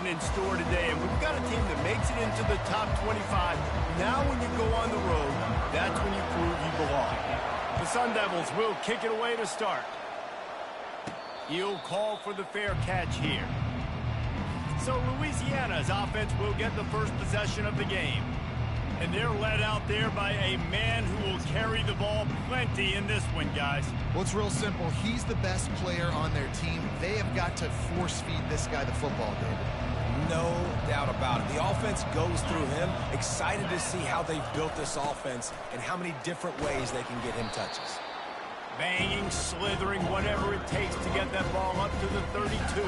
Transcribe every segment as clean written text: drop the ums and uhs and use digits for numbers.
in store today, and we've got a team that makes it into the top 25. Now when you go on the road, that's when you prove you belong. The Sun Devils will kick it away to start. He'll call for the fair catch here. So Louisiana's offense will get the first possession of the game. And they're led out there by a man who will carry the ball plenty in this one, guys. Well, it's real simple. He's the best player on their team. They have got to force-feed this guy the football, David. No doubt about it. The offense goes through him. Excited to see how they've built this offense and how many different ways they can get him touches. Banging, slithering, whatever it takes to get that ball up to the 32.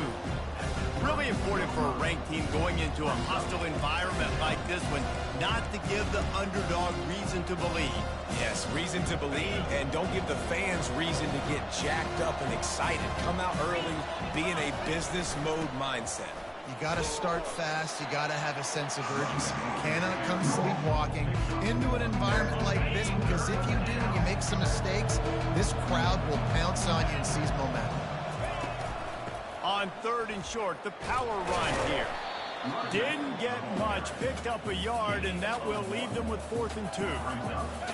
Really important for a ranked team going into a hostile environment like this one, not to give the underdog reason to believe. Yes, reason to believe, and don't give the fans reason to get jacked up and excited. Come out early, be in a business mode mindset. You got to start fast. You got to have a sense of urgency. You cannot come sleepwalking into an environment like this, because if you do and you make some mistakes, this crowd will pounce on you and seize momentum. On 3rd and short, the power run here. Didn't get much, picked up a yard, and that will leave them with 4th and 2.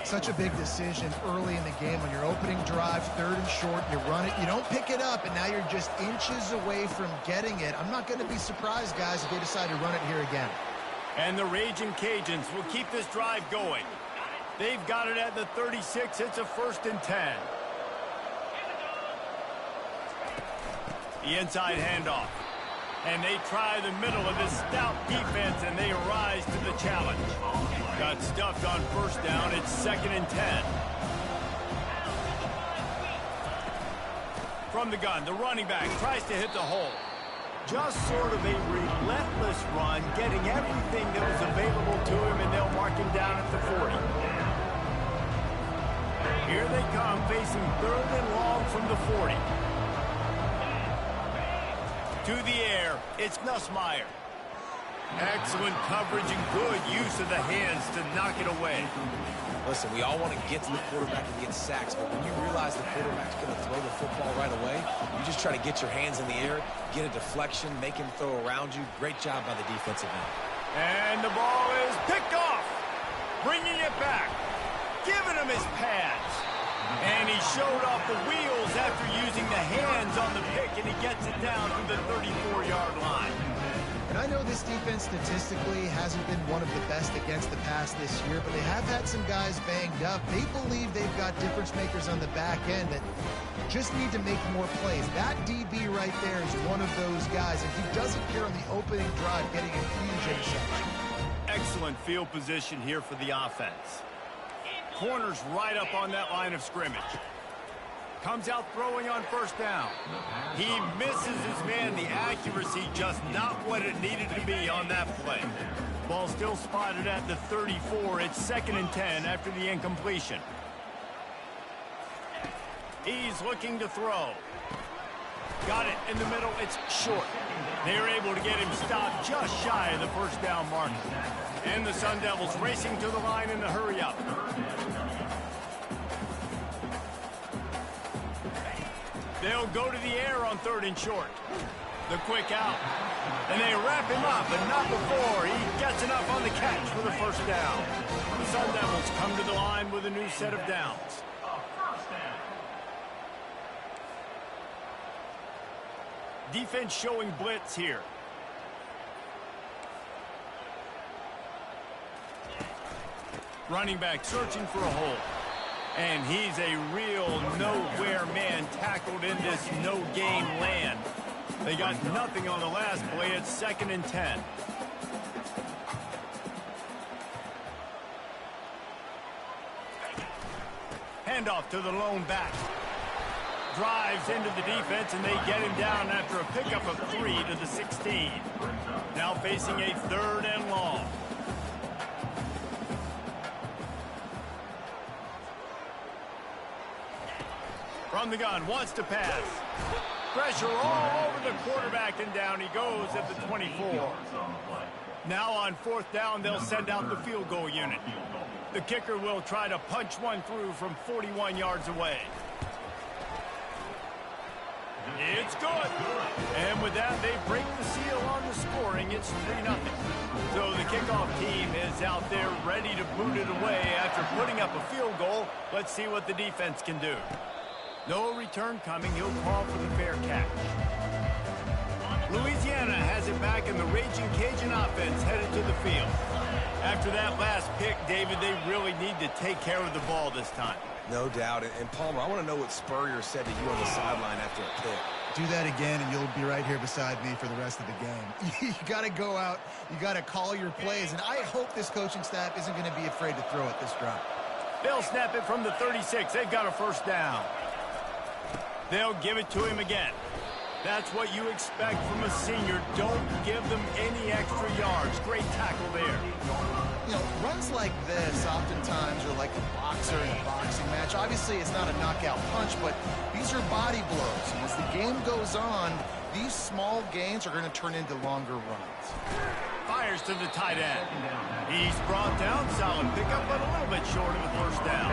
Such a big decision early in the game. When you're opening drive, 3rd and short, you run it, you don't pick it up, and now you're just inches away from getting it. I'm not going to be surprised, guys, if they decide to run it here again. And the Raging Cajuns will keep this drive going. They've got it at the 36. It's a 1st and 10. The inside handoff. And they try the middle of this stout defense, and they rise to the challenge. Got stuffed on 1st down. It's 2nd and 10. From the gun, the running back tries to hit the hole. Just sort of a relentless run, getting everything that was available to him, and they'll mark him down at the 40. Here they come, facing 3rd and long from the 40. To the air, it's Nussmeier. Excellent coverage and good use of the hands to knock it away. Listen, we all want to get to the quarterback and get sacks, but when you realize the quarterback's going to throw the football right away, you just try to get your hands in the air, get a deflection, make him throw around you. Great job by the defensive end. And the ball is picked off. Bringing it back. Giving him his pads. And he showed off the wheels after using the hands on the pick, and he gets it down to the 34-yard line. And I know this defense statistically hasn't been one of the best against the pass this year, but they have had some guys banged up. They believe they've got difference makers on the back end that just need to make more plays. That DB right there is one of those guys, and he doesn't care on the opening drive getting a huge interception. Excellent field position here for the offense. Corner's right up on that line of scrimmage. Comes out throwing on 1st down. He misses his man. The accuracy just not what it needed to be on that play. Ball still spotted at the 34. It's 2nd and 10 after the incompletion. He's looking to throw. Got it in the middle. It's short. They're able to get him stopped just shy of the 1st down mark. And the Sun Devils racing to the line in the hurry-up. They'll go to the air on 3rd and short. The quick out. And they wrap him up, but not before he gets enough on the catch for the 1st down. The Sun Devils come to the line with a new set of downs. Defense showing blitz here. Running back searching for a hole. And he's a real nowhere man tackled in this no-game land. They got nothing on the last play. It's 2nd and 10. Handoff to the lone back. Drives into the defense, and they get him down after a pickup of 3 to the 16. Now facing a 3rd and long. From the gun, wants to pass. Pressure all over the quarterback, and down he goes at the 24. Now on 4th down, they'll send out the field goal unit. The kicker will try to punch one through from 41 yards away. It's good. And with that, they break the seal on the scoring. It's 3-0. So the kickoff team is out there ready to boot it away after putting up a field goal. Let's see what the defense can do. No return coming. He'll call for the fair catch. Louisiana has it back, and the Raging Cajun offense headed to the field. After that last pick, David, they really need to take care of the ball this time. No doubt. And Palmer, I want to know what Spurrier said to you on the sideline after a pick. Do that again, and you'll be right here beside me for the rest of the game. You got to go out. You got to call your plays, and I hope this coaching staff isn't going to be afraid to throw it this drive. They'll snap it from the 36. They've got a first down. They'll give it to him again. That's what you expect from a senior. Don't give them any extra yards. Great tackle there. You know, runs like this oftentimes are like a boxer in a boxing match. Obviously, it's not a knockout punch, but these are body blows. And as the game goes on, these small gains are going to turn into longer runs. Fires to the tight end. He's brought down. Solid pickup, but a little bit short of the first down.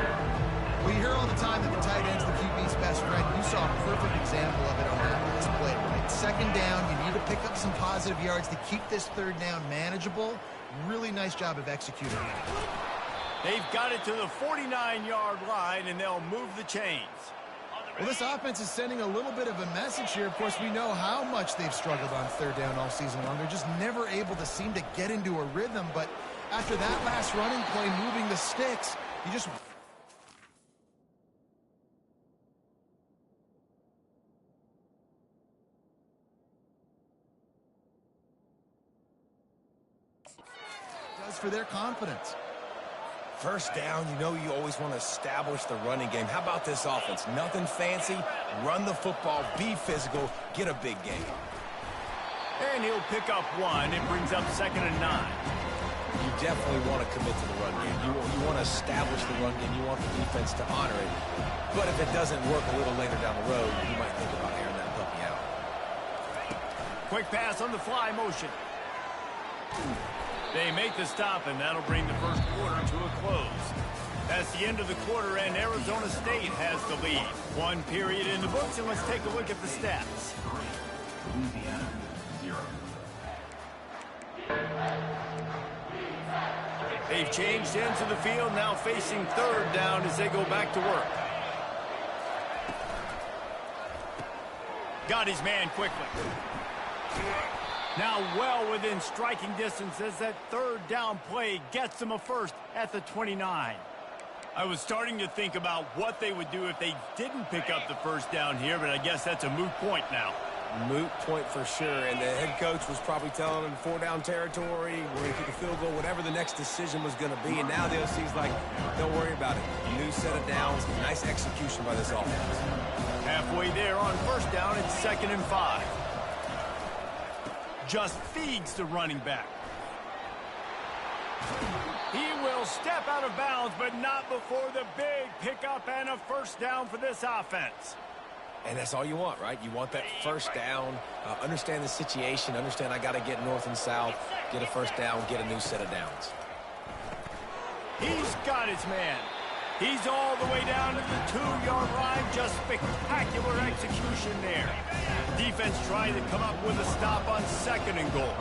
We hear all the time that the tight end's the QB's best friend. You saw a perfect example of it on that last play, right? Second down, you need to pick up some positive yards to keep this third down manageable. Really nice job of executing it. They've got it to the 49-yard line, and they'll move the chains. Well, this offense is sending a little bit of a message here. Of course, we know how much they've struggled on third down all season long. They're just never able to seem to get into a rhythm. But after that last running play, moving the sticks, you just... for their confidence. First down, you know you always want to establish the running game. How about this offense? Nothing fancy. Run the football, be physical, get a big gain. And he'll pick up one. It brings up 2nd and 9. You definitely want to commit to the run game. You want to establish the run game. You want the defense to honor it. But if it doesn't work a little later down the road, you might think about airing that puppy out. Quick pass on the fly motion. They make the stop, and that'll bring the first quarter to a close. That's the end of the quarter, and Arizona State has the lead. One period in the books, and let's take a look at the stats. Louisiana, 0. They've changed ends of the field, now facing third down as they go back to work. Got his man quickly. Now well within striking distance as that third down play gets them a first at the 29. I was starting to think about what they would do if they didn't pick up the first down here, but I guess that's a moot point now. Moot point for sure, and the head coach was probably telling them 4-down territory, we're going to kick a field goal, whatever the next decision was going to be, and now the OC's like, don't worry about it. New set of downs, nice execution by this offense. Halfway there on first down, it's 2nd and 5. Just feeds the running back. He will step out of bounds, but not before the big pickup and a first down for this offense. And that's all you want, right? You want that first down, understand the situation, understand I got to get north and south, get a first down, get a new set of downs. He's got his man. He's all the way down to the 2-yard line. Just spectacular execution there. Defense trying to come up with a stop on 2nd and goal.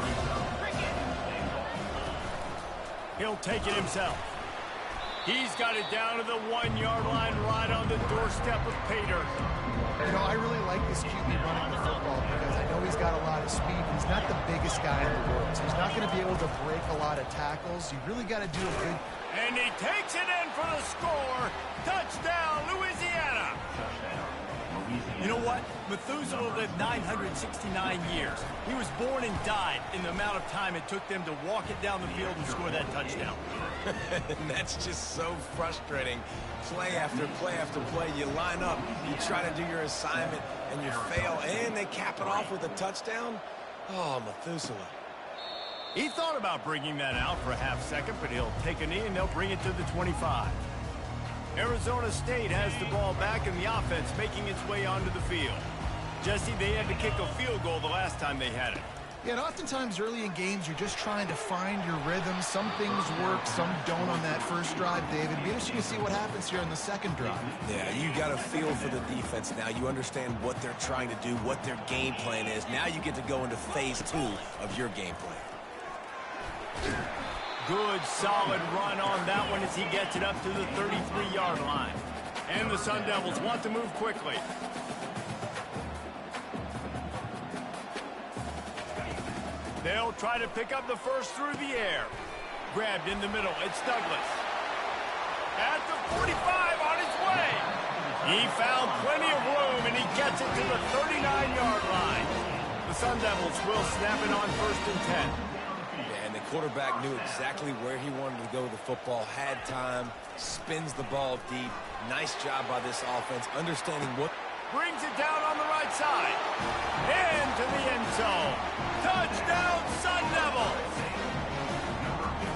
He'll take it himself. He's got it down to the 1-yard line, right on the doorstep of Pater. You know, I really like this QB running the football because I know he's got a lot of speed, but he's not the biggest guy in the world. So he's not going to be able to break a lot of tackles. You really got to do a good... And he takes it in for the score. Touchdown, Louisiana. You know what? Methuselah lived 969 years. He was born and died in the amount of time it took them to walk it down the field and score that touchdown. And that's just so frustrating. Play after play after play. You line up, you try to do your assignment, and you fail, and they cap it off with a touchdown? Oh, Methuselah. He thought about bringing that out for a half second, but he'll take a knee and they'll bring it to the 25. Arizona State has the ball back and the offense making its way onto the field. Jesse, they had to kick a field goal the last time they had it. Yeah, and oftentimes early in games, you're just trying to find your rhythm. Some things work, some don't on that first drive, David. It'll be interesting to see what happens here on the second drive. Yeah, you got a feel for the defense now. You understand what they're trying to do, what their game plan is. Now you get to go into phase 2 of your game plan. Good, solid run on that one as he gets it up to the 33-yard line. And the Sun Devils want to move quickly. They'll try to pick up the first through the air. Grabbed in the middle. It's Douglas. At the 45 on his way. He found plenty of room, and he gets it to the 39-yard line. The Sun Devils will snap it on 1st and 10. Yeah, and the quarterback knew exactly where he wanted to go with the football, had time, spins the ball deep. Nice job by this offense, understanding what... Brings it down on the right side. Into the end zone. Touchdown, Sun Devils!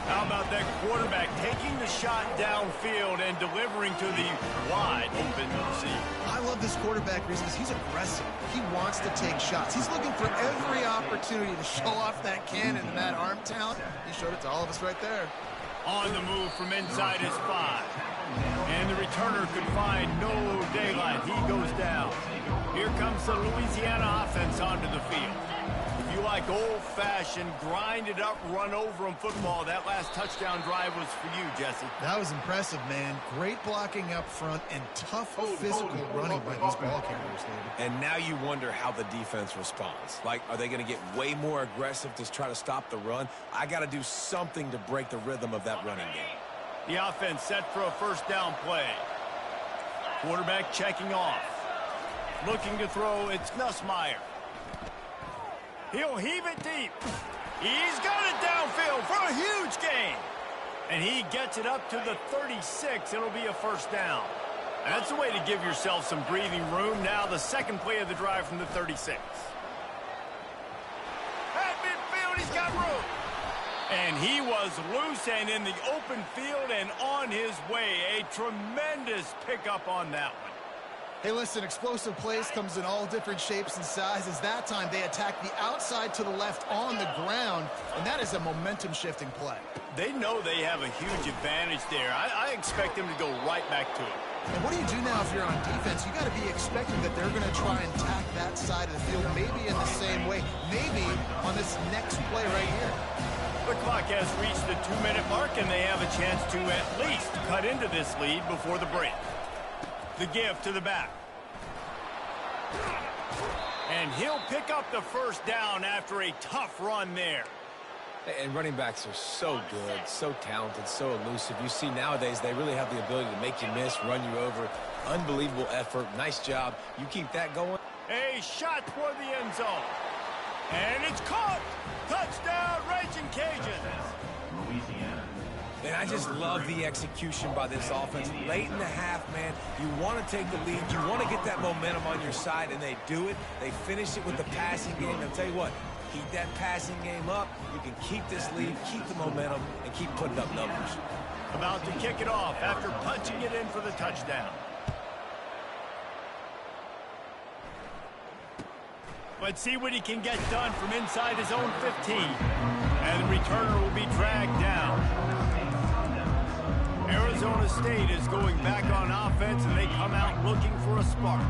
How about that quarterback taking the shot downfield and delivering to the wide open receiver? I love this quarterback because he's aggressive. He wants to take shots. He's looking for every opportunity to show off that cannon and that arm talent. He showed it to all of us right there. On the move from inside his 5. And the returner could find no daylight. He goes down. Here comes the Louisiana offense onto the field. If you like old-fashioned, grinded-up, run-over-'em football, that last touchdown drive was for you, Jesse. That was impressive, man. Great blocking up front and tough physical running by these ball carriers, David. And now you wonder how the defense responds. Like, are they going to get way more aggressive to try to stop the run? I got to do something to break the rhythm of that running game. The offense set for a first down play. Quarterback checking off. Looking to throw, it's Nussmeier. He'll heave it deep. He's got it downfield for a huge gain. And he gets it up to the 36. It'll be a first down. That's the way to give yourself some breathing room. Now the second play of the drive from the 36. At midfield, he's got room. And he was loose and in the open field and on his way. A tremendous pickup on that one. Hey, listen, explosive plays comes in all different shapes and sizes. That time they attack the outside to the left on the ground, and that is a momentum-shifting play. They know they have a huge advantage there. I expect them to go right back to it. And what do you do now if you're on defense? You got to be expecting that they're going to try and tack that side of the field, maybe in the same way, maybe on this next play right here. The clock has reached the 2-minute mark, and they have a chance to at least cut into this lead before the break. The give to the back. And he'll pick up the first down after a tough run there. And running backs are so good, so talented, so elusive. You see nowadays they really have the ability to make you miss, run you over. Unbelievable effort. Nice job. You keep that going. A shot toward the end zone. And it's caught. Touchdown, Raging Cajuns. Louisiana. And I just love the execution by this offense. Late in the half, man, you want to take the lead. You want to get that momentum on your side, and they do it. They finish it with the passing game. I'll tell you what, keep that passing game up. You can keep this lead, keep the momentum, and keep putting up numbers. About to kick it off after punching it in for the touchdown. Let's see what he can get done from inside his own 15. And the returner will be dragged down. Arizona State is going back on offense, and they come out looking for a spark.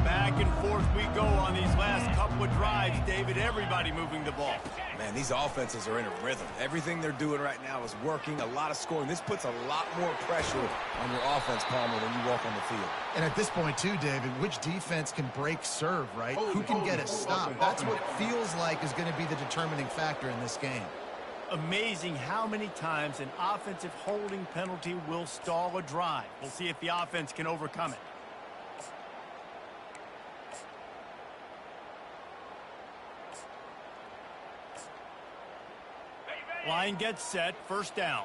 Back and forth we go on these last couple of drives, David. Everybody moving the ball. Man, these offenses are in a rhythm. Everything they're doing right now is working. A lot of scoring. This puts a lot more pressure on your offense, Palmer, when you walk on the field. And at this point, too, David, which defense can break serve, right? Who can get a stop? That's what feels like is going to be the determining factor in this game. Amazing how many times an offensive holding penalty will stall a drive. We'll see if the offense can overcome it. Line gets set, first down.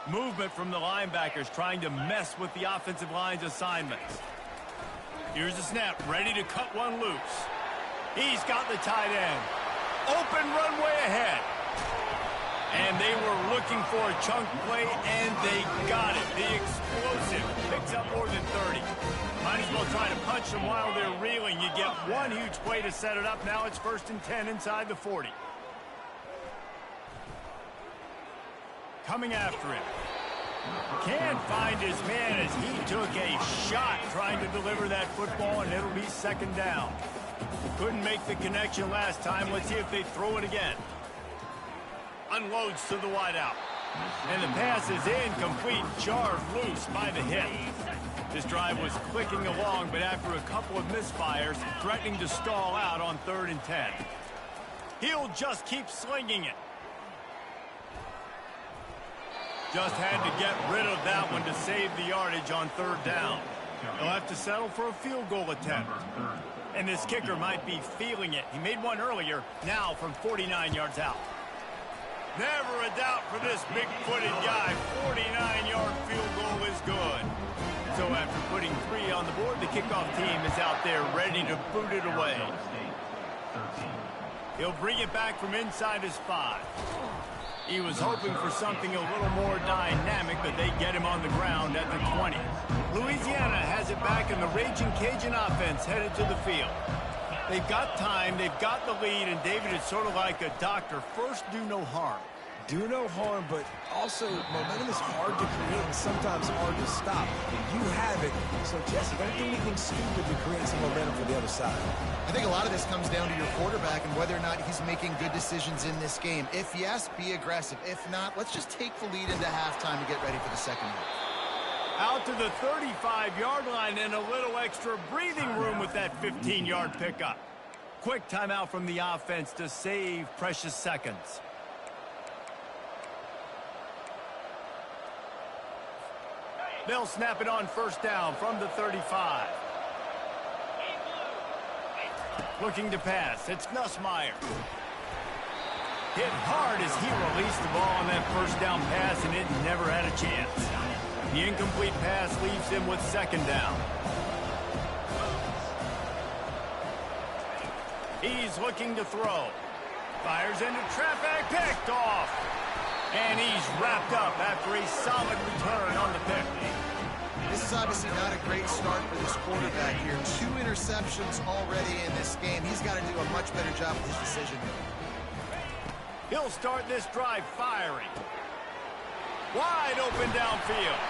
Movement from the linebackers trying to mess with the offensive line's assignments. Here's the snap, ready to cut one loose. He's got the tight end. Open runway ahead. And they were looking for a chunk play, and they got it. The explosive picks up more than 30. Might as well try to punch them while they're reeling. You get one huge play to set it up. Now it's 1st and 10 inside the 40. Coming after him. Can't find his man as he took a shot trying to deliver that football, and it'll be 2nd down. Couldn't make the connection last time. Let's see if they throw it again. Unloads to the wideout. And the pass is incomplete, jarred loose by the hit. This drive was clicking along, but after a couple of misfires, threatening to stall out on 3rd and 10. He'll just keep slinging it. Just had to get rid of that one to save the yardage on 3rd down. He'll have to settle for a field goal attempt. And this kicker might be feeling it. He made one earlier, now from 49 yards out. Never a doubt for this big-footed guy. 49-yard field goal is good. So after putting 3 on the board, the kickoff team is out there ready to boot it away. He'll bring it back from inside his 5. He was hoping for something a little more dynamic, but they get him on the ground at the 20. Louisiana has it back, and the Raging Cajun offense headed to the field. They've got time, they've got the lead, and David, it's sort of like a doctor. First, do no harm. Do no harm, but also momentum is hard to create and sometimes hard to stop. You have it, so Jesse, don't do anything stupid to create some momentum for the other side. I think a lot of this comes down to your quarterback and whether or not he's making good decisions in this game. If yes, be aggressive. If not, let's just take the lead into halftime and get ready for the second half. Out to the 35-yard line and a little extra breathing room with that 15-yard pickup. Quick timeout from the offense to save precious seconds. They'll snap it on 1st down from the 35. Looking to pass. It's Nussmeier. Hit hard as he released the ball on that 1st down pass, and it never had a chance. The incomplete pass leaves him with 2nd down. He's looking to throw. Fires into traffic, picked off. And he's wrapped up after a solid return on the pick. This is obviously not a great start for this quarterback here. 2 interceptions already in this game. He's got to do a much better job with his decision. He'll start this drive firing. Wide open downfield.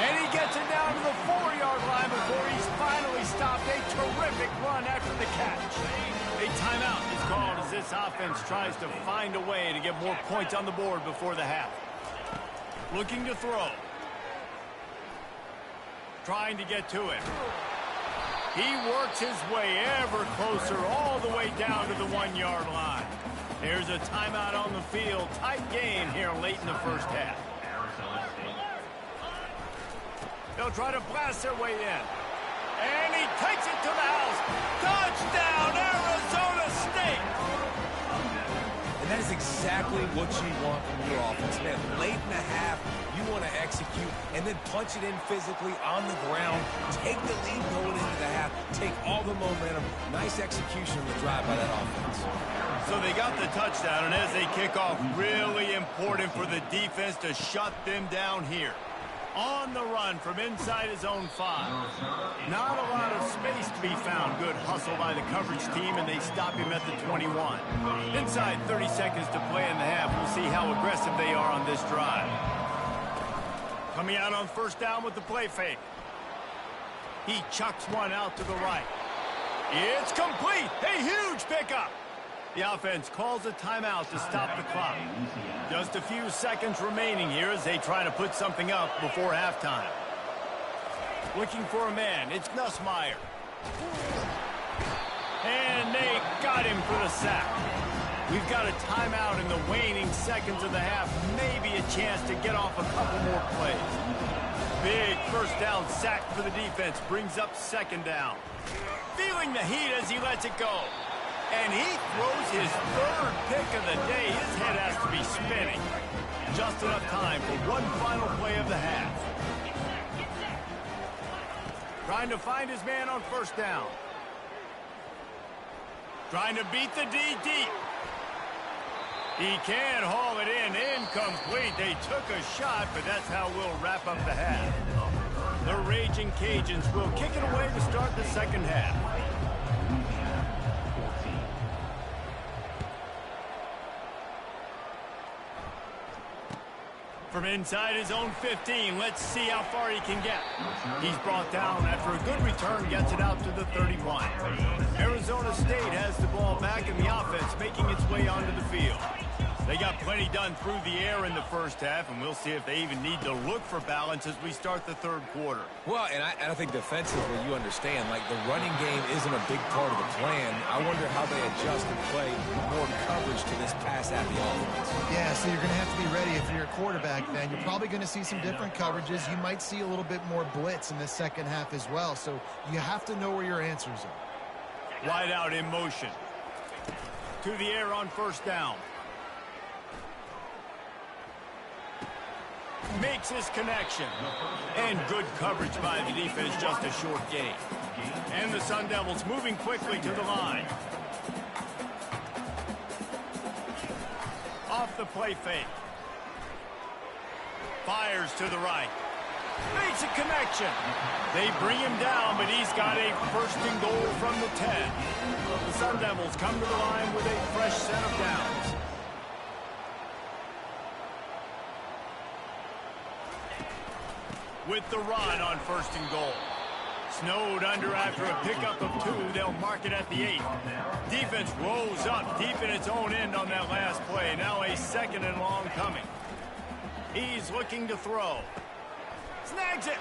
And he gets it down to the 4-yard line before he's finally stopped. A terrific run after the catch. A timeout is called as this offense tries to find a way to get more points on the board before the half. Looking to throw. Trying to get to it. He works his way ever closer all the way down to the 1-yard line. There's a timeout on the field. Tight game here late in the 1st half. They'll try to blast their way in. And he takes it to the house. Touchdown, Arizona State! And that is exactly what you want from your offense, man. Late in the half, you want to execute and then punch it in physically on the ground. Take the lead going into the half. Take all the momentum. Nice execution of the drive by that offense. So they got the touchdown, and as they kick off, really important for the defense to shut them down here. On the run from inside his own 5. Not a lot of space to be found. Good hustle by the coverage team, and they stop him at the 21. Inside 30 seconds to play in the half. We'll see how aggressive they are on this drive. Coming out on 1st down with the play fake. He chucks one out to the right. It's complete. A huge pickup. The offense calls a timeout to stop the clock. Just a few seconds remaining here as they try to put something up before halftime. Looking for a man. It's Nussmeier. And they got him for the sack. We've got a timeout in the waning seconds of the half. Maybe a chance to get off a couple more plays. Big 1st down sack for the defense. Brings up 2nd down. Feeling the heat as he lets it go. And he throws his 3rd pick of the day. His head has to be spinning. Just enough time for one final play of the half. Trying to find his man on 1st down. Trying to beat the D deep. He can haul it in. Incomplete. They took a shot, but that's how we'll wrap up the half. The Raging Cajuns will kick it away to start the second half. From inside his own 15, let's see how far he can get. He's brought down after a good return, gets it out to the 31. Arizona State has the ball back in the offense, making its way onto the field. They got plenty done through the air in the first half, and we'll see if they even need to look for balance as we start the third quarter. Well, and I think defensively, you understand, like the running game isn't a big part of the plan. I wonder how they adjust and play more coverage to this pass-happy offense. Yeah, so you're going to have to be ready if you're a quarterback then. You're probably going to see some different coverages. You might see a little bit more blitz in the second half as well, so you have to know where your answers are. Wide out in motion. To the air on first down. Makes his connection. And good coverage by the defense, just a short gain. And the Sun Devils moving quickly to the line. Off the play fake. Fires to the right. Makes a connection. They bring him down, but he's got a first and goal from the 10. The Sun Devils come to the line with a fresh set of downs. With the run on first and goal. Snowed under after a pickup of 2. They'll mark it at the 8. Defense rolls up deep in its own end on that last play. Now a second and long coming. He's looking to throw. Snags it.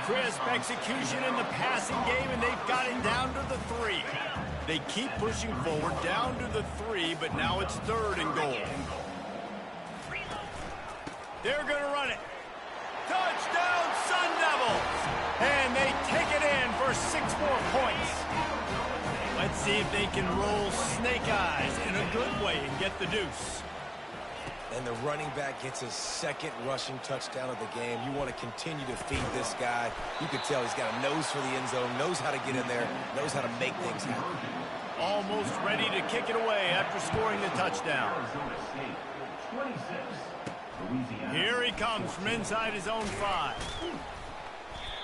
Crisp execution in the passing game, and they've got it down to the 3. They keep pushing forward down to the 3, but now it's third and goal. They're going to run it. Touchdown, Sun Devils! And they take it in for 6 more points. Let's see if they can roll snake eyes in a good way and get the deuce. And the running back gets his second rushing touchdown of the game. You want to continue to feed this guy. You can tell he's got a nose for the end zone, knows how to get in there, knows how to make things happen. Almost ready to kick it away after scoring the touchdown. Here he comes from inside his own 5.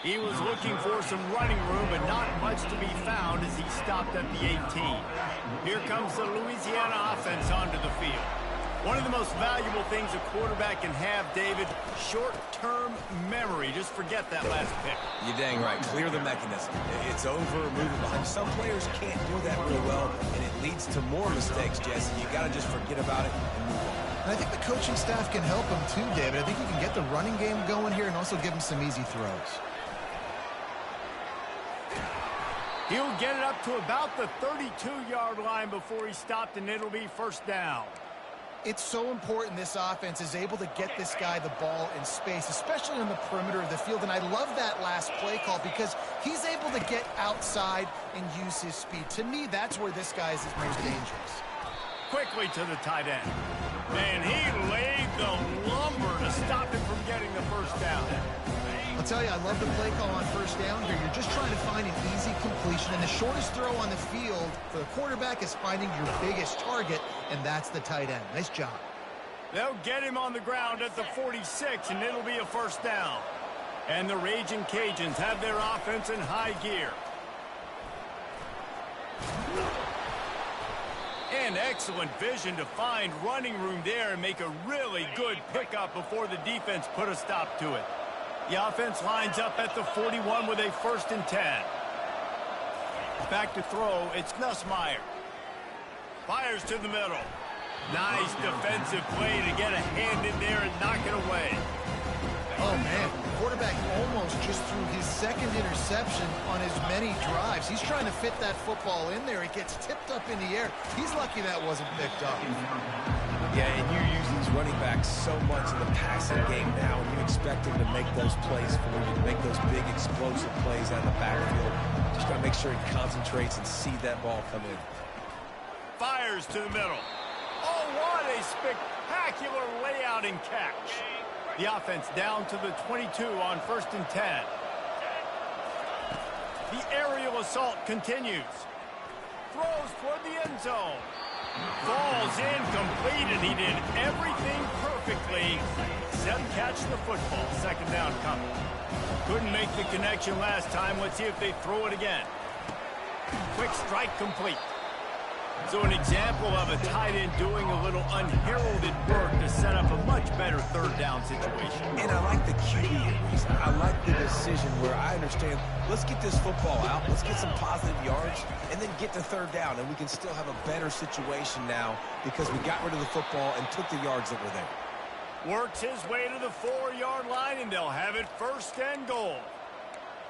He was looking for some running room, but not much to be found as he stopped at the 18. Here comes the Louisiana offense onto the field. One of the most valuable things a quarterback can have, David, short-term memory. Just forget that last pick. You're dang right. Clear the mechanism. It's over, move it behind. Some players can't do that real well, and it leads to more mistakes, Jesse. You got to just forget about it and move on. And I think the coaching staff can help him too, David. I think he can get the running game going here and also give him some easy throws. He'll get it up to about the 32-yard line before he stopped, and it'll be first down. It's so important this offense is able to get this guy the ball in space, especially on the perimeter of the field. And I love that last play call because he's able to get outside and use his speed. To me, that's where this guy is most dangerous. Quickly to the tight end. And he laid the lumber to stop him from getting the first down. I'll tell you, I love the play call on first down here. You're just trying to find an easy completion, and the shortest throw on the field for the quarterback is finding your biggest target, and that's the tight end. Nice job. They'll get him on the ground at the 46, and it'll be a first down. And the Raging Cajuns have their offense in high gear. And excellent vision to find running room there and make a really good pickup before the defense put a stop to it. The offense lines up at the 41 with a 1st and 10. Back to throw, it's Nussmeier. Fires to the middle. Nice defensive play to get a hand in there and knock it away. Oh, man. The quarterback almost just threw his second interception on as many drives. He's trying to fit that football in there. It gets tipped up in the air. He's lucky that wasn't picked up. Yeah, and you use these running backs so much in the passing game now, and you expect them to make those plays for you, to make those big explosive plays out of the backfield. Just got to make sure he concentrates and see that ball come in. Fires to the middle. Oh, what a spectacular layout and catch. The offense down to the 22 on 1st and 10. The aerial assault continues. Throws toward the end zone. Falls incomplete. speed, and he did everything perfectly except catch the football. Second down coming. Couldn't make the connection last time. Let's see if they throw it again. Quick strike complete. So an example of a tight end doing a little unheralded work to set up a much better third down situation. And I like the QB reason. I like the decision where I understand, let's get this football out, let's get some positive yards, and then get to third down, and we can still have a better situation now because we got rid of the football and took the yards that were there. Works his way to the 4-yard line, and they'll have it first and goal.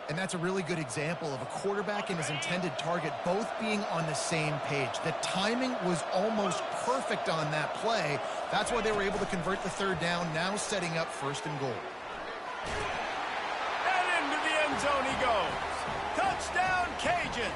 And that's a really good example of a quarterback and his intended target both being on the same page. The timing was almost perfect on that play. That's why they were able to convert the third down, now setting up first and goal. And into the end zone he goes. Touchdown, Cajuns.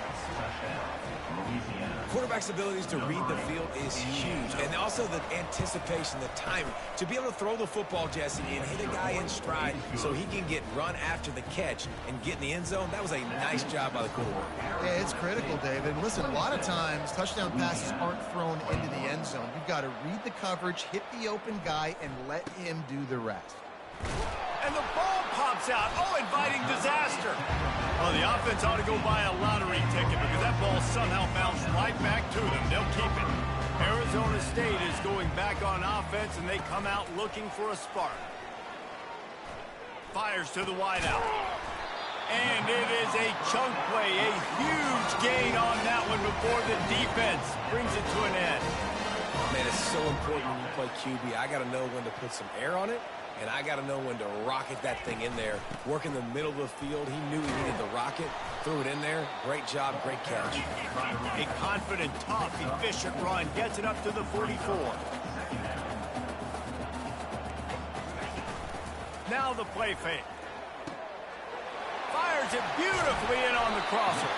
Quarterback's abilities to read the field is huge. And also the anticipation, the timing. To be able to throw the football, Jesse, and hit a guy in stride so he can get run after the catch and get in the end zone, that was a nice job by the quarterback. Yeah, it's critical, David. And listen, a lot of times touchdown passes aren't thrown into the end zone. You've got to read the coverage, hit the open guy, and let him do the rest. And the ball pops out. Oh, inviting disaster. Well, the offense ought to go buy a lottery ticket because that ball somehow bounced right back to them. They'll keep it. Arizona State is going back on offense, and they come out looking for a spark. Fires to the wideout. And it is a chunk play, a huge gain on that one before the defense brings it to an end. Man, it's so important when you play QB. I got to know when to put some air on it, and I got to know when to rocket that thing in there. Work in the middle of the field. He knew he needed the rocket. Threw it in there. Great job, great catch. A confident, tough, efficient run gets it up to the 44. Now the play fake. Fires it beautifully in on the crosser.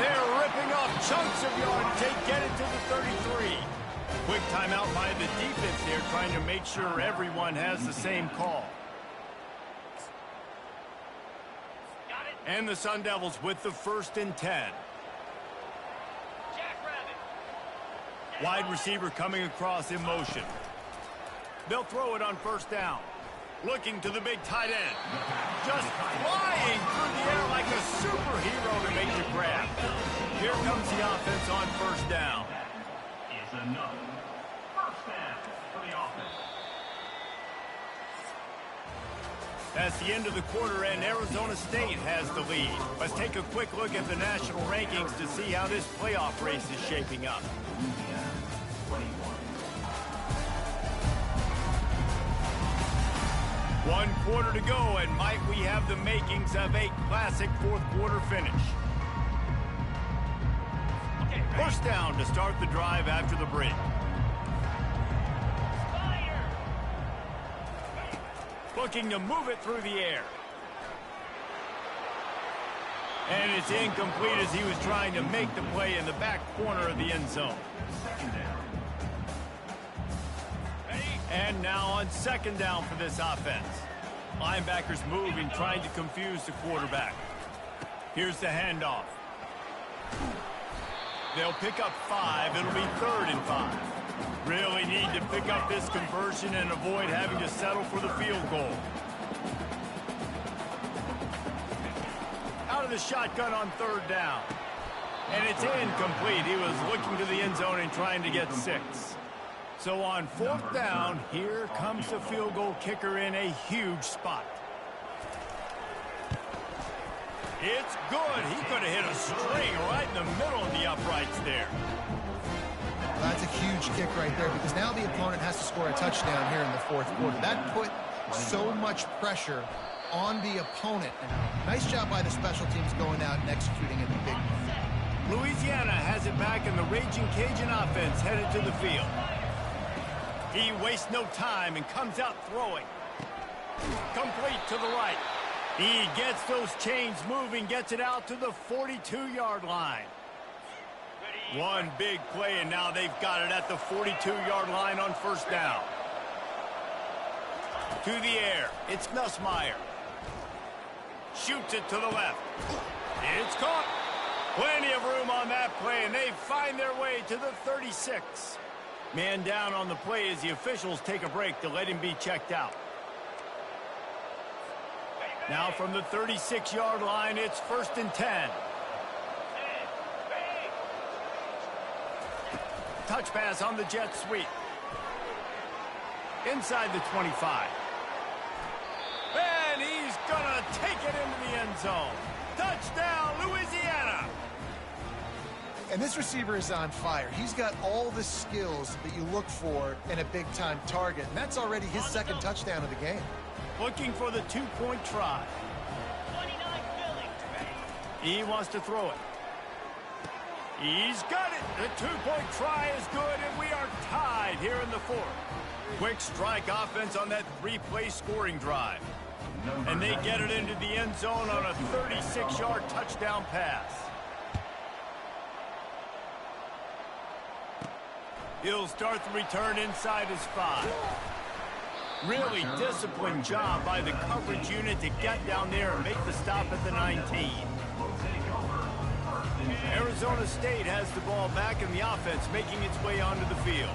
They're ripping off chunks of yardage. They get it to the 33. Quick timeout by the defense here, trying to make sure everyone has the same call. And the Sun Devils with the 1st and 10. Wide receiver coming across in motion. They'll throw it on first down. Looking to the big tight end. Just flying through the air like a superhero to make the grab. Here comes the offense on first down. Is another first down for the offense. That's the end of the quarter, and Arizona State has the lead. Let's take a quick look at the national rankings to see how this playoff race is shaping up. Louisiana, 21. 1 quarter to go, and might we have the makings of a classic fourth quarter finish. First down to start the drive after the break. Looking to move it through the air. And it's incomplete as he was trying to make the play in the back corner of the end zone. And now on second down for this offense. Linebackers moving, trying to confuse the quarterback. Here's the handoff. They'll pick up 5. It'll be 3rd and 5. Really need to pick up this conversion and avoid having to settle for the field goal. Out of the shotgun on 3rd down. And it's incomplete. He was looking to the end zone and trying to get 6. So on 4th down, here comes the field goal kicker in a huge spot. It's good. He could have hit a string right in the middle of the uprights there. That's a huge kick right there because now the opponent has to score a touchdown here in the 4th quarter. That put so much pressure on the opponent. And nice job by the special teams going out and executing it in big play. Louisiana has it back, and the Raging Cajun offense headed to the field. He wastes no time and comes out throwing. Complete to the right. He gets those chains moving, gets it out to the 42-yard line. One big play, and now they've got it at the 42-yard line on first down. To the air, it's Nussmeier. Shoots it to the left. It's caught. Plenty of room on that play, and they find their way to the 36. Man down on the play as the officials take a break to let him be checked out. Now from the 36-yard line, it's 1st and 10. Touch pass on the jet sweep. Inside the 25. And he's going to take it into the end zone. Touchdown, Louisiana! And this receiver is on fire. He's got all the skills that you look for in a big-time target, and that's already his second touchdown of the game. Looking for the 2-point try. He wants to throw it. He's got it. The 2-point try is good, and we are tied here in the 4th. Quick strike offense on that 3-play scoring drive. And they get it into the end zone on a 36-yard touchdown pass. He'll start the return inside his 5. Really disciplined job by the coverage unit to get down there and make the stop at the 19. Arizona State has the ball back in the offense, making its way onto the field.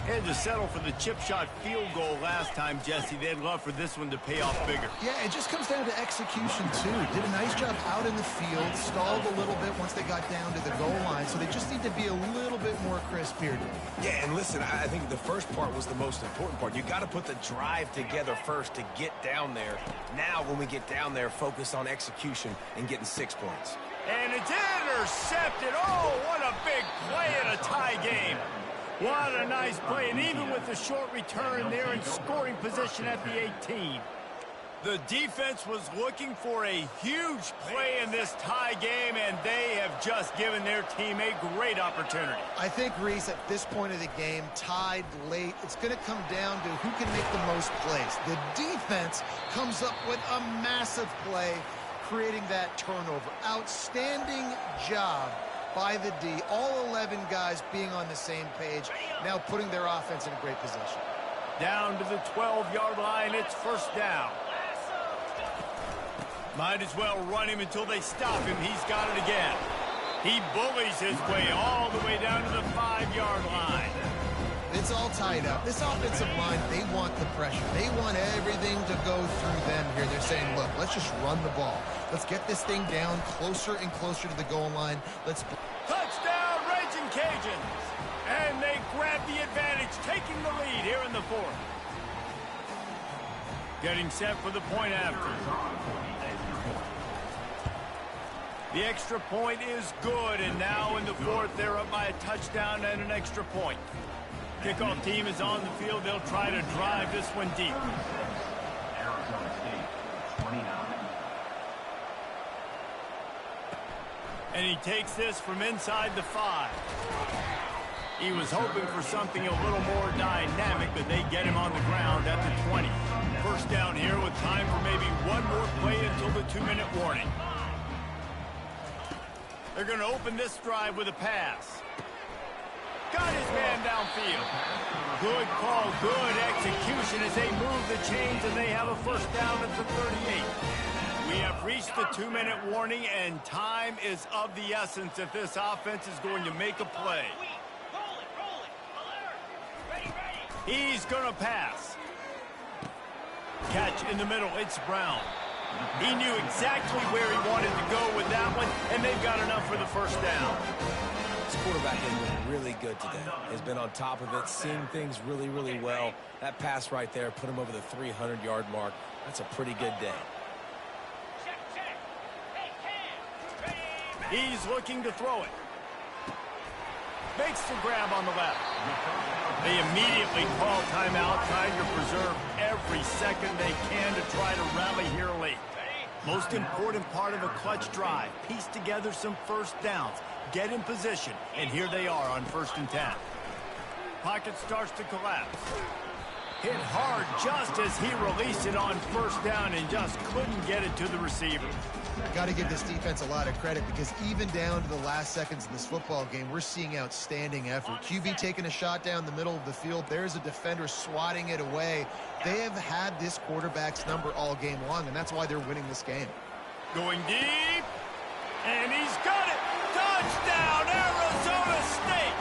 Had to settle for the chip shot field goal last time, Jesse. They'd love for this one to pay off bigger. Yeah, it just comes down to execution, too. Did a nice job out in the field, stalled a little bit once they got down to the goal line, so they just need to be a little bit more crisp here. Yeah, and listen, I think the first part was the most important part. You got to put the drive together first to get down there. Now, when we get down there, focus on execution and getting 6 points. And it's intercepted. Oh, what a big play in a tie game. What a nice play, and even with the short return, they're in scoring position at the 18. The defense was looking for a huge play in this tie game, and they have just given their team a great opportunity. I think, Reese, at this point of the game, tied late, it's going to come down to who can make the most plays. The defense comes up with a massive play, creating that turnover. Outstanding job by the D, all 11 guys being on the same page, now putting their offense in a great position. Down to the 12-yard line, it's 1st down. Might as well run him until they stop him. He's got it again. He bullies his way all the way down to the 5-yard line. It's all tied up. This offensive line, they want the pressure. They want everything to go through them here. They're saying, look, let's just run the ball. Let's get this thing down closer and closer to the goal line. Let's... Touchdown, Raging Cajuns! And they grab the advantage, taking the lead here in the 4th. Getting set for the point after. The extra point is good, and now in the 4th, they're up by a touchdown and an extra point. Kickoff team is on the field. They'll try to drive this one deep. Arizona State, 29. And he takes this from inside the 5. He was hoping for something a little more dynamic, but they get him on the ground at the 20. 1st down here with time for maybe one more play until the 2-minute warning. They're going to open this drive with a pass. Got his man downfield. Good call, good execution as they move the chains, and they have a 1st down at the 38. We have reached the 2-minute warning, and time is of the essence if this offense is going to make a play. He's going to pass. Catch in the middle. It's Brown. He knew exactly where he wanted to go with that one, and they've got enough for the 1st down. This quarterback has been really good today. Has been on top of it, seeing things really, really well. That pass right there put him over the 300-yard mark. That's a pretty good day. He's looking to throw it. Makes the grab on the left. They immediately call timeout, trying to preserve every second they can to try to rally here late. Most important part of a clutch drive, piece together some 1st downs, get in position, and here they are on 1st and 10. Pocket starts to collapse. Hit hard just as he released it on 1st down and just couldn't get it to the receiver. Got to give this defense a lot of credit, because even down to the last seconds in this football game, we're seeing outstanding effort. QB taking a shot down the middle of the field. There's a defender swatting it away. They have had this quarterback's number all game long, and that's why they're winning this game. Going deep, and he's got it. Touchdown, Arizona State.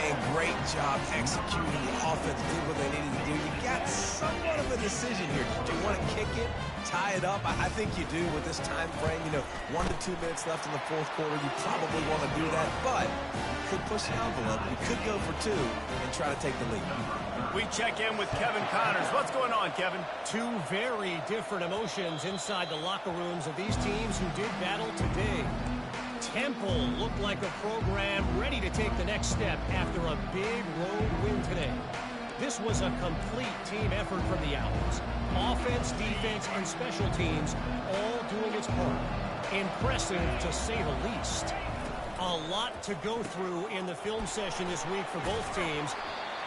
And great job executing. The offense did what they needed to do. You got somewhat of a decision here. Do you want to kick it, tie it up? I think you do with this time frame. You know, 1 to 2 minutes left in the fourth quarter. You probably want to do that, but you could push the envelope. You could go for 2 and try to take the lead. We check in with Kevin Connors. What's going on, Kevin? Two very different emotions inside the locker rooms of these teams who did battle today. Temple looked like a program ready to take the next step after a big road win today. This was a complete team effort from the Owls. Offense, defense, and special teams all doing its part. Impressive, to say the least. A lot to go through in the film session this week for both teams.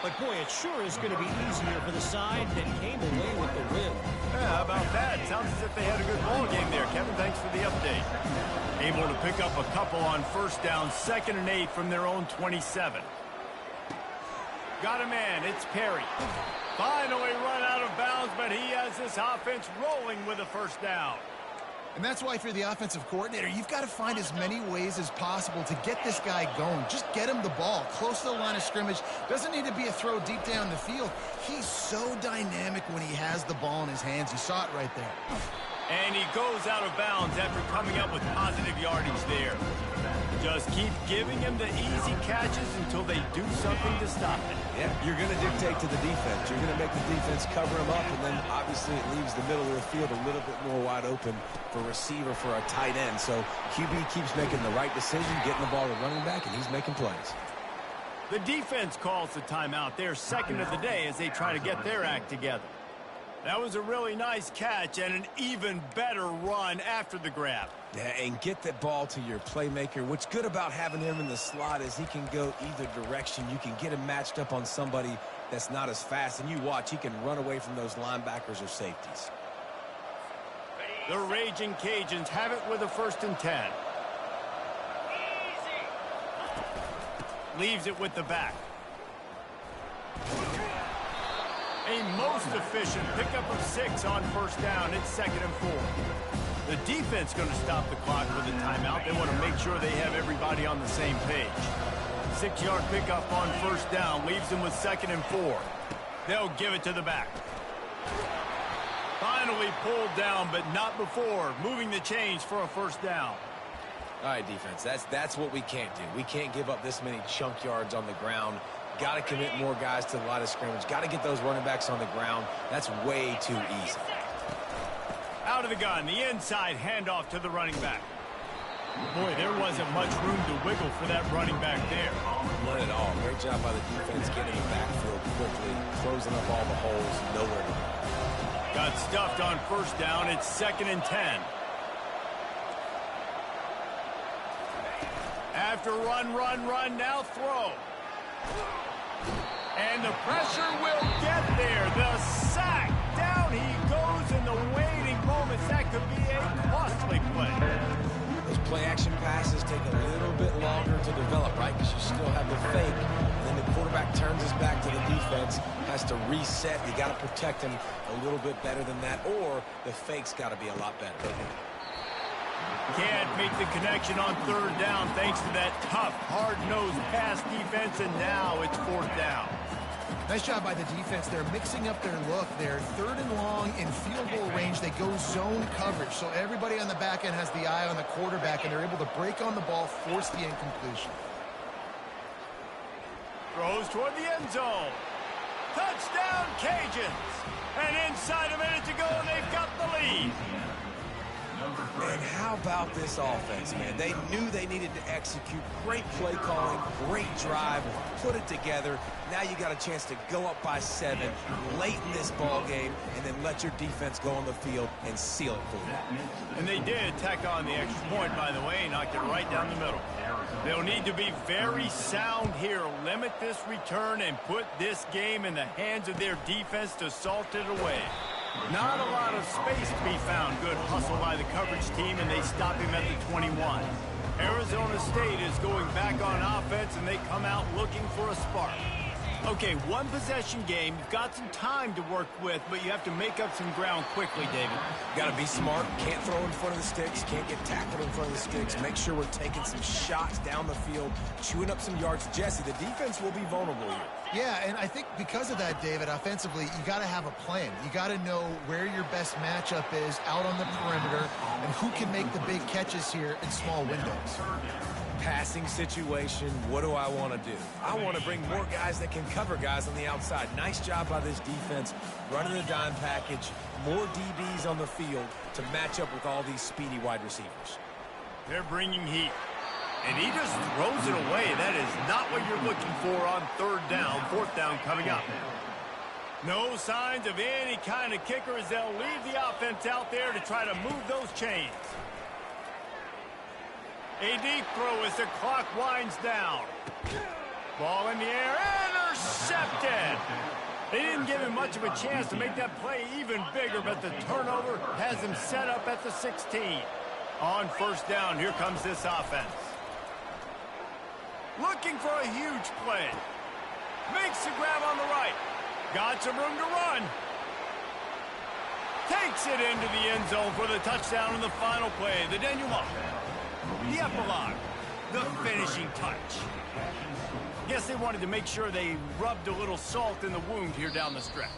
But, boy, it sure is going to be easier for the side that came away with the win. Yeah, how about that? Sounds as if they had a good ball game there. Kevin, thanks for the update. Able to pick up a couple on first down, 2nd and 8 from their own 27. Got a man. It's Perry. Finally run out of bounds, but he has this offense rolling with a first down. And that's why if you're the offensive coordinator, you've got to find as many ways as possible to get this guy going. Just get him the ball close to the line of scrimmage. Doesn't need to be a throw deep down the field. He's so dynamic when he has the ball in his hands. You saw it right there. And he goes out of bounds after coming up with positive yardage there. Just keep giving him the easy catches until they do something to stop it. Yeah, you're going to dictate to the defense. You're going to make the defense cover him up, and then obviously it leaves the middle of the field a little bit more wide open for receiver, for a tight end. So QB keeps making the right decision, getting the ball to running back, and he's making plays. The defense calls the timeout. They're 2nd of the day as they try to get their act together. That was a really nice catch and an even better run after the grab. Yeah, and get that ball to your playmaker. What's good about having him in the slot is he can go either direction. You can get him matched up on somebody that's not as fast, and you watch, he can run away from those linebackers or safeties. The Raging Cajuns have it with a 1st and 10. Leaves it with the back. A most efficient pickup of 6 on first down. It's 2nd and 4. The defense going to stop the clock with a timeout. They want to make sure they have everybody on the same page. 6-yard pickup on first down. Leaves them with 2nd and 4. They'll give it to the back. Finally pulled down, but not before. Moving the chains for a first down. All right, defense, that's what we can't do. We can't give up this many chunk yards on the ground. Got to commit more guys to the line of scrimmage. Got to get those running backs on the ground. That's way too easy. Out of the gun, the inside handoff to the running back. Boy, there wasn't much room to wiggle for that running back there. None at all. Great job by the defense getting the backfield quickly, closing up all the holes, nowhere to go. Got stuffed on first down. It's 2nd and 10. After run, now throw. And the pressure will get there. The sack. Down he goes in the waiting moments. That could be a costly play. Those play-action passes take a little bit longer to develop, right? Because you still have the fake. And then the quarterback turns his back to the defense, has to reset. You got to protect him a little bit better than that, or the fake's got to be a lot better. Can't make the connection on 3rd down thanks to that tough, hard-nosed pass defense, and now it's 4th down. Nice job by the defense. They're mixing up their look. They're 3rd and long in field goal range. They go zone coverage. So everybody on the back end has the eye on the quarterback, and they're able to break on the ball, force the incompletion. Throws toward the end zone. Touchdown, Cajuns. And inside a minute to go, and they've got the lead. And how about this offense, man? They knew they needed to execute. Great play calling, great drive, put it together. Now you got a chance to go up by 7 late in this ball game, and then let your defense go on the field and seal it for you. And they did tack on the extra point, by the way, knocked it right down the middle. They'll need to be very sound here, limit this return, and put this game in the hands of their defense to salt it away. Not a lot of space to be found. Good hustle by the coverage team, and they stop him at the 21. Arizona State is going back on offense, and they come out looking for a spark. Okay, one possession game. You've got some time to work with, but you have to make up some ground quickly, David. Got to be smart. Can't throw in front of the sticks. Can't get tackled in front of the sticks. Make sure we're taking some shots down the field, chewing up some yards. Jesse, the defense will be vulnerable here. Yeah, and I think because of that, David, offensively, you got to have a plan. You got to know where your best matchup is out on the perimeter and who can make the big catches here in small windows. Passing situation, what do I want to do? I want to bring more guys that can cover guys on the outside. Nice job by this defense, running the dime package, more DBs on the field to match up with all these speedy wide receivers. They're bringing heat. And he just throws it away. That is not what you're looking for on third down, fourth down coming up. No signs of any kind of kicker as they'll leave the offense out there to try to move those chains. A deep throw as the clock winds down. Ball in the air, intercepted. They didn't give him much of a chance to make that play even bigger, but the turnover has him set up at the 16. On first down, here comes this offense. Looking for a huge play. Makes the grab on the right. Got some room to run. Takes it into the end zone for the touchdown in the final play. The denouement. The epilogue. The finishing touch. Guess they wanted to make sure they rubbed a little salt in the wound here down the stretch.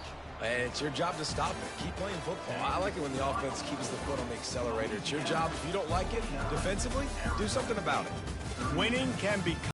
It's your job to stop it. Keep playing football. I like it when the offense keeps the foot on the accelerator. It's your job. If you don't like it defensively, do something about it. Winning can be